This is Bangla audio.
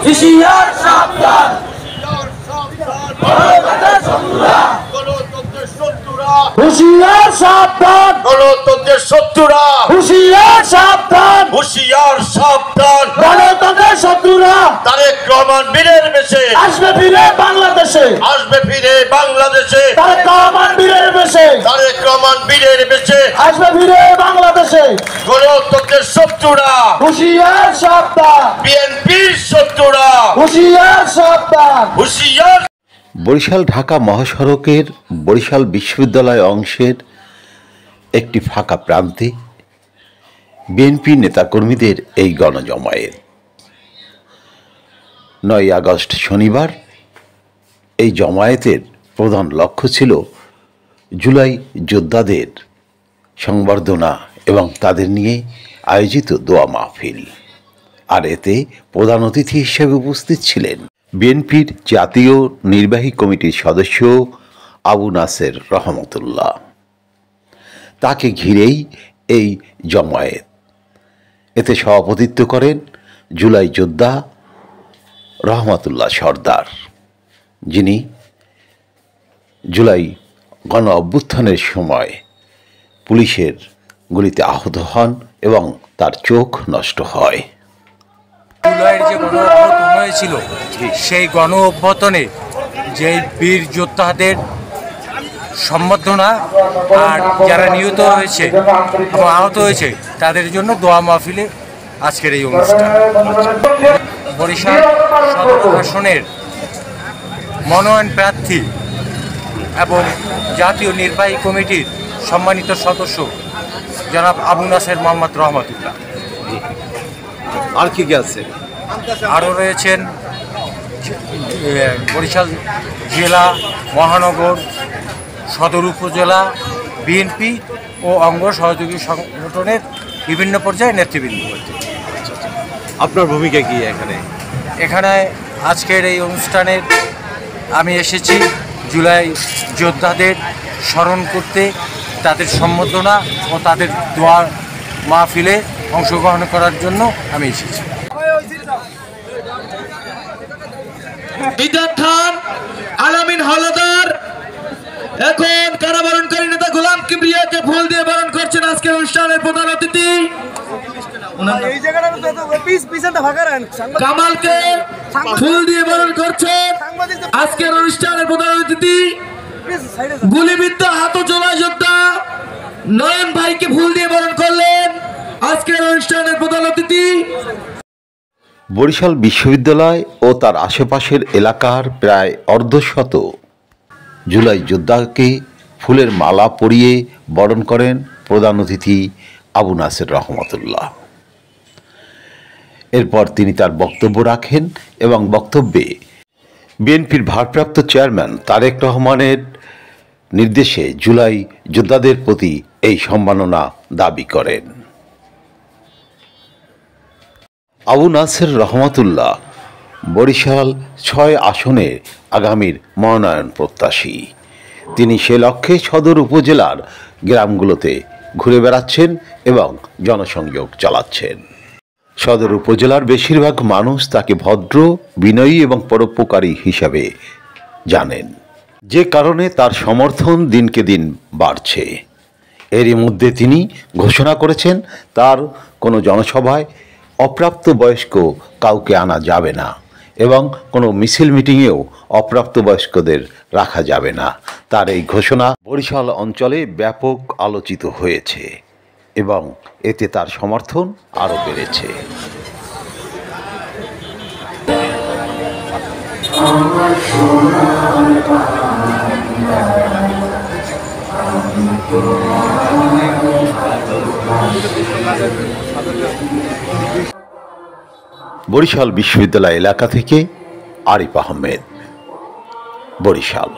হুঁশিয়ার সাবধান, হুঁশিয়ার সাবধান, গণতন্ত্রের শত্রুরা, হুঁশিয়ার সাবধান, হুঁশিয়ার সাবধান, গণতন্ত্রের শত্রুরা তারেক রহমান বীরের বেশে আসবে ফিরে বাংলাদেশে, আসবে ফিরে বাংলাদেশে, তারেক রহমান বীরের বেশে তারেক রহমান বীরের বেশে আসবে ফিরে বাংলাদেশে। গণতন্ত্রের শত্রুরা, হুঁশিয়ার সাবধান, বিএনপির শত্রুরা, হুঁশিয়ার সাবধান। হুঁশিয়ার। বরিশাল ঢাকা মহাসড়কের বরিশাল বিশ্ববিদ্যালয় অংশের একটি ফাঁকা প্রান্তে বিএনপি নেতাকর্মীদের এই গণজমায়েত। 9 আগস্ট শনিবার এই জমায়েতের প্রধান লক্ষ্য ছিল জুলাই যোদ্ধাদের সংবর্ধনা এবং তাদের নিয়ে আয়োজিত দোয়া মাহফিল। আর এতে প্রধান অতিথি হিসেবে উপস্থিত ছিলেন বিএনপির জাতীয় নির্বাহী কমিটির সদস্য আবু নাসের রহমতুল্লাহ। তাকে ঘিরেই এই জমায়েত। এতে সভাপতিত্ব করেন জুলাই যোদ্ধা রহমতুল্লাহ সর্দার, যিনি জুলাই গণ অভ্যুত্থানের সময় পুলিশের গুলিতে আহত হন এবং তার চোখ নষ্ট হয়। জুলাইয়ের যে গণ অভ্যুত্থান হয়েছিল, সেই গণ অভ্যুত্থানে যে বীর যোদ্ধাদের সম্বর্ধনা আর যারা নিহত হয়েছে এবং আহত হয়েছে তাদের জন্য দোয়া মাহফিলে আজকের এই অনুষ্ঠান। বরিশাল সদর আসনের মনোনয়ন প্রার্থী এবং জাতীয় নির্বাহী কমিটির সম্মানিত সদস্য জনাব আবু নাসের মোহাম্মদ রহমতুল্লাহ। আর কি কি আছে? আরও রয়েছেন বরিশাল জেলা, মহানগর, সদর উপজেলা বিএনপি ও অঙ্গ সহযোগী সংগঠনের বিভিন্ন পর্যায়ে নেতৃবৃন্দ। আপনার ভূমিকা কি এখানে আজকের এই অনুষ্ঠানের আমি এসেছি জুলাই যোদ্ধাদের স্মরণ করতে, তাদের সম্বর্ধনা ও তাদের দোয়া মাহফিলে অংশগ্রহণ করার জন্য আমি এসেছি। ইজাদ খান, আলামিন হাওলাদার এখন কারাবরণকারী নেতা গোলাম কিবরিয়াকে ফুল দিয়ে বরণ করছেন আজকের অনুষ্ঠানের প্রধান অতিথি। কামালকে ফুল দিয়ে বরণ করছেন আজকের অনুষ্ঠানের প্রধান অতিথি। গুলিবিদ্ধ আহত জুলাই যোদ্ধা নয়ন ভাইকে ফুল দিয়ে বরণ করলেন আজকের অনুষ্ঠানের প্রধান অতিথি। বরিশাল বিশ্ববিদ্যালয় ও তার আশেপাশের এলাকার প্রায় অর্ধশত জুলাই যোদ্ধাকে ফুলের মালা পরিয়ে বরণ করেন প্রধান অতিথি আবু নাসের রহমতুল্লাহ। এরপর তিনি তার বক্তব্য রাখেন এবং বক্তব্যে বিএনপির ভারপ্রাপ্ত চেয়ারম্যান তারেক রহমানের নির্দেশে জুলাই যোদ্ধাদের প্রতি এই সম্মাননা দাবি করেন। আবু নাসের রহমতুল্লাহ বরিশাল 6 আসনে আগামীর মনোনয়ন প্রত্যাশী। তিনি সে লক্ষ্যে সদর উপজেলার গ্রামগুলোতে ঘুরে বেড়াচ্ছেন এবং জনসংযোগ চালাচ্ছেন। সদর উপজেলার বেশিরভাগ মানুষ তাকে ভদ্র, বিনয়ী এবং পরোপকারী হিসাবে জানেন, যে কারণে তার সমর্থন দিনকে দিন বাড়ছে। এরই মধ্যে তিনি ঘোষণা করেছেন তার কোনো জনসভায় অপ্রাপ্ত বয়স্ক কাউকে আনা যাবে না এবং কোনো মিছিল মিটিংয়েও অপ্রাপ্ত বয়স্কদের রাখা যাবে না। তার এই ঘোষণা বরিশাল অঞ্চলে ব্যাপক আলোচিত হয়েছে এবং এতে তার সমর্থন আরও বেড়েছে। বরিশাল বিশ্ববিদ্যালয় এলাকা থেকে আরিফ আহমেদ, বরিশাল।